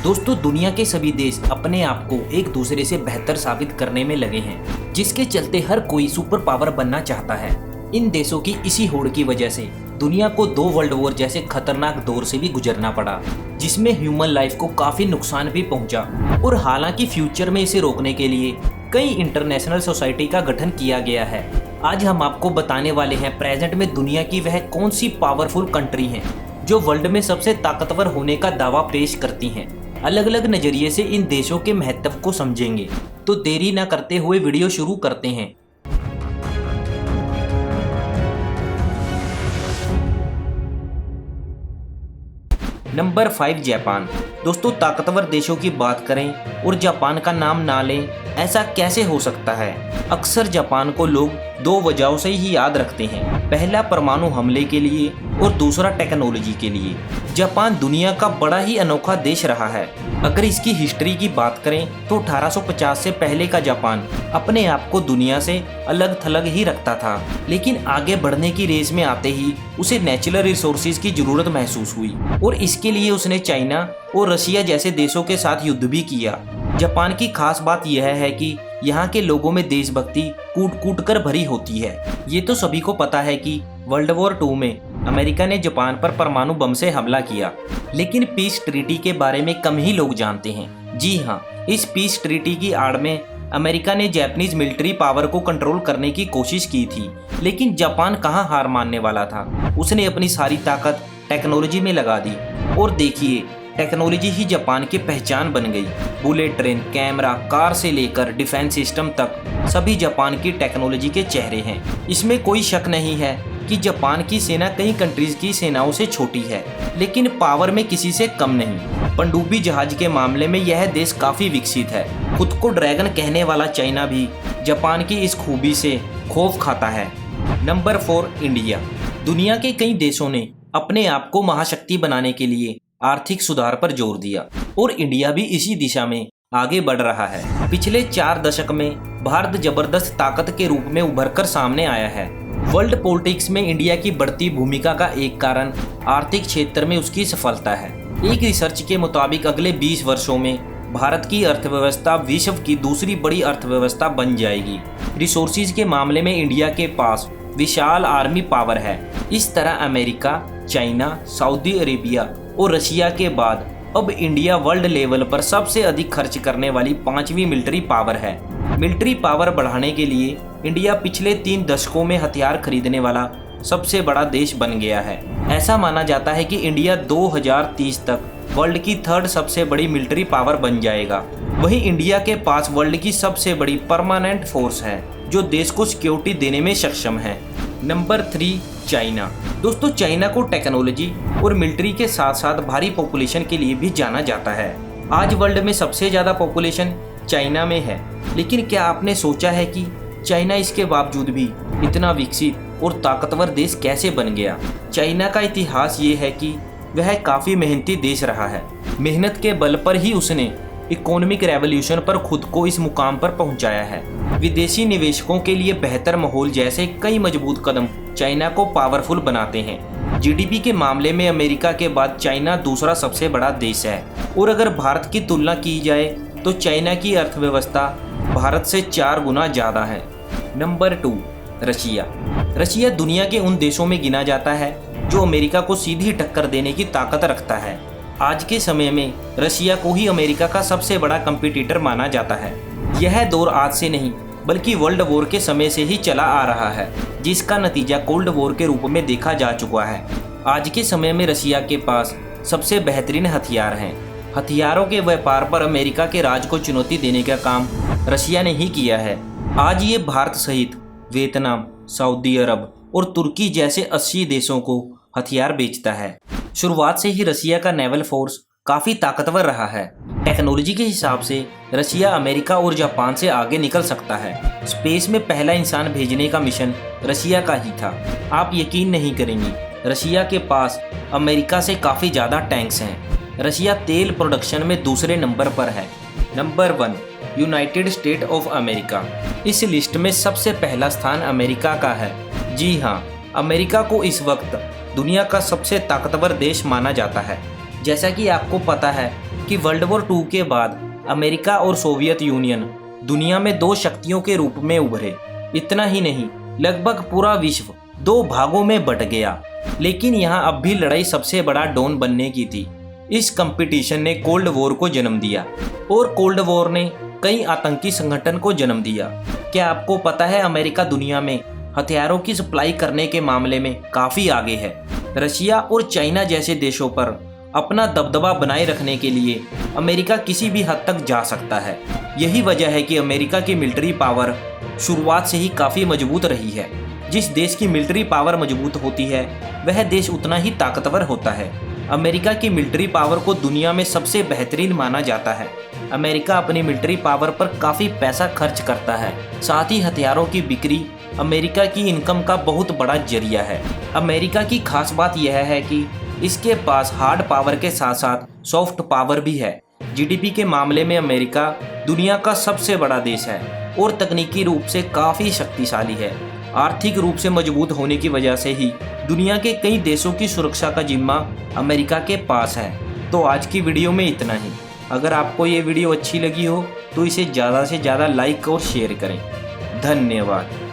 दोस्तों, दुनिया के सभी देश अपने आप को एक दूसरे से बेहतर साबित करने में लगे हैं, जिसके चलते हर कोई सुपर पावर बनना चाहता है। इन देशों की इसी होड़ की वजह से दुनिया को 2 वर्ल्ड वॉर जैसे खतरनाक दौर से भी गुजरना पड़ा, जिसमें ह्यूमन लाइफ को काफी नुकसान भी पहुंचा। और हालांकि फ्यूचर में इसे रोकने के लिए कई इंटरनेशनल सोसाइटी का गठन किया गया है। आज हम आपको बताने वाले हैं प्रेजेंट में दुनिया की वह कौन सी पावरफुल कंट्री है जो वर्ल्ड में सबसे ताकतवर होने का दावा पेश करती हैं। अलग अलग नजरिए से इन देशों के महत्व को समझेंगे, तो देरी न करते हुए वीडियो शुरू करते हैं। Number 5 Japan. दोस्तों, ताकतवर देशों की बात करें और जापान का नाम ना लें, ऐसा कैसे हो सकता है? अक्सर जापान को लोग 2 वजहों से ही याद रखते हैं। पहला परमाणु हमले के लिए और दूसरा टेक्नोलॉजी के लिए। जापान दुनिया का बड़ा ही अनोखा देश रहा है। अगर इसकी हिस्ट्री की बात करें तो 1850 से पहले का जापान अपने आप को दुनिया से अलग थलग ही रखता था, लेकिन आगे बढ़ने की रेस में आते ही उसे नेचुरल रिसोर्सेज की जरूरत महसूस हुई और इसके लिए उसने चाइना और रशिया जैसे देशों के साथ युद्ध भी किया। जापान की खास बात यह है कि यहाँ के लोगों में देशभक्ति कूट कूट कर भरी होती है। ये तो सभी को पता है कि वर्ल्ड वॉर 2 में अमेरिका ने जापान पर परमाणु बम से हमला किया, लेकिन पीस ट्रीटी के बारे में कम ही लोग जानते हैं। जी हाँ, इस पीस ट्रीटी की आड़ में अमेरिका ने जापानीज मिलिट्री पावर को कंट्रोल करने की कोशिश की थी, लेकिन जापान कहाँ हार मानने वाला था। उसने अपनी सारी ताकत टेक्नोलॉजी में लगा दी और देखिए, टेक्नोलॉजी ही जापान की पहचान बन गई। बुलेट ट्रेन, कैमरा, कार से लेकर डिफेंस सिस्टम तक सभी जापान की टेक्नोलॉजी के चेहरे हैं। इसमें कोई शक नहीं है कि जापान की सेना कई कंट्रीज की सेनाओं से छोटी है, लेकिन पावर में किसी से कम नहीं। पनडुब्बी जहाज के मामले में यह देश काफी विकसित है। खुद को ड्रैगन कहने वाला चाइना भी जापान की इस खूबी से खौफ खाता है। Number 4 India. दुनिया के कई देशों ने अपने आप को महाशक्ति बनाने के लिए आर्थिक सुधार पर जोर दिया और इंडिया भी इसी दिशा में आगे बढ़ रहा है। पिछले 4 दशक में भारत जबरदस्त ताकत के रूप में उभर कर सामने आया है। वर्ल्ड पॉलिटिक्स में इंडिया की बढ़ती भूमिका का एक कारण आर्थिक क्षेत्र में उसकी सफलता है। एक रिसर्च के मुताबिक अगले 20 वर्षों में भारत की अर्थव्यवस्था विश्व की दूसरी बड़ी अर्थव्यवस्था बन जाएगी। रिसोर्सेज के मामले में इंडिया के पास विशाल आर्मी पावर है। इस तरह अमेरिका, चाइना, सऊदी अरेबिया और रशिया के बाद अब इंडिया वर्ल्ड लेवल पर सबसे अधिक खर्च करने वाली 5वीं मिलिट्री पावर है। मिलिट्री पावर बढ़ाने के लिए इंडिया पिछले 3 दशकों में हथियार खरीदने वाला सबसे बड़ा देश बन गया है। ऐसा माना जाता है कि इंडिया 2030 तक वर्ल्ड की 3rd सबसे बड़ी मिलिट्री पावर बन जाएगा। वहीं इंडिया के पास वर्ल्ड की सबसे बड़ी परमानेंट फोर्स है जो देश को सिक्योरिटी देने में सक्षम है। Number 3 China. दोस्तों, चाइना को टेक्नोलॉजी और मिलिट्री के साथ साथ भारी पॉपुलेशन के लिए भी जाना जाता है। आज वर्ल्ड में सबसे ज्यादा पॉपुलेशन चाइना में है, लेकिन क्या आपने सोचा है कि चाइना इसके बावजूद भी इतना विकसित और ताकतवर देश कैसे बन गया? चाइना का इतिहास ये है कि वह काफी मेहनती देश रहा है। मेहनत के बल पर ही उसने इकोनॉमिक रेवोल्यूशन पर खुद को इस मुकाम पर पहुंचाया है। विदेशी निवेशकों के लिए बेहतर माहौल जैसे कई मजबूत कदम चाइना को पावरफुल बनाते हैं। जीडीपी के मामले में अमेरिका के बाद चाइना दूसरा सबसे बड़ा देश है और अगर भारत की तुलना की जाए तो चाइना की अर्थव्यवस्था भारत से 4 गुना ज्यादा है। Number 2 Russia. रशिया दुनिया के उन देशों में गिना जाता है जो अमेरिका को सीधी टक्कर देने की ताकत रखता है। आज के समय में रशिया को ही अमेरिका का सबसे बड़ा कंपटीटर माना जाता है। यह दौर आज से नहीं बल्कि वर्ल्ड वॉर के समय से ही चला आ रहा है, जिसका नतीजा कोल्ड वॉर के रूप में देखा जा चुका है। आज के समय में रशिया के पास सबसे बेहतरीन हथियार हैं। हथियारों के व्यापार पर अमेरिका के राज को चुनौती देने का काम रशिया ने ही किया है। आज ये भारत सहित वियतनाम, सऊदी अरब और तुर्की जैसे 80 देशों को हथियार बेचता है। शुरुआत से ही रशिया का नेवल फोर्स काफी ताकतवर रहा है। टेक्नोलॉजी के हिसाब से रशिया अमेरिका और जापान से आगे निकल सकता है। स्पेस में पहला इंसान भेजने का मिशन रशिया का ही था। आप यकीन नहीं करेंगी, रशिया के पास अमेरिका से काफी ज्यादा टैंक्स हैं। रशिया तेल प्रोडक्शन में दूसरे नंबर पर है। Number 1 United state of America. इस लिस्ट में सबसे पहला स्थान अमेरिका का है। जी हाँ, अमेरिका को इस वक्त दुनिया का सबसे ताकतवर देश माना जाता है। जैसा कि आपको पता है कि वर्ल्ड वॉर 2 के बाद अमेरिका और सोवियत यूनियन दुनिया में दो शक्तियों के रूप में उभरे। इतना ही नहीं, लगभग पूरा विश्व दो भागों में बट गया। लेकिन यहाँ अब भी लड़ाई सबसे बड़ा डॉन बनने की थी। इस कंपटीशन ने कोल्ड वॉर को जन्म दिया और कोल्ड वॉर ने कई आतंकी संगठन को जन्म दिया। क्या आपको पता है अमेरिका दुनिया में हथियारों की सप्लाई करने के मामले में काफ़ी आगे है। रशिया और चाइना जैसे देशों पर अपना दबदबा बनाए रखने के लिए अमेरिका किसी भी हद तक जा सकता है। यही वजह है कि अमेरिका की मिलिट्री पावर शुरुआत से ही काफ़ी मजबूत रही है। जिस देश की मिलिट्री पावर मजबूत होती है वह देश उतना ही ताकतवर होता है। अमेरिका की मिलिट्री पावर को दुनिया में सबसे बेहतरीन माना जाता है। अमेरिका अपनी मिलिट्री पावर पर काफ़ी पैसा खर्च करता है। साथ ही हथियारों की बिक्री अमेरिका की इनकम का बहुत बड़ा जरिया है। अमेरिका की खास बात यह है कि इसके पास हार्ड पावर के साथ साथ सॉफ्ट पावर भी है। जीडीपी के मामले में अमेरिका दुनिया का सबसे बड़ा देश है और तकनीकी रूप से काफ़ी शक्तिशाली है। आर्थिक रूप से मजबूत होने की वजह से ही दुनिया के कई देशों की सुरक्षा का जिम्मा अमेरिका के पास है। तो आज की वीडियो में इतना ही। अगर आपको ये वीडियो अच्छी लगी हो तो इसे ज़्यादा से ज़्यादा लाइक और शेयर करें। धन्यवाद।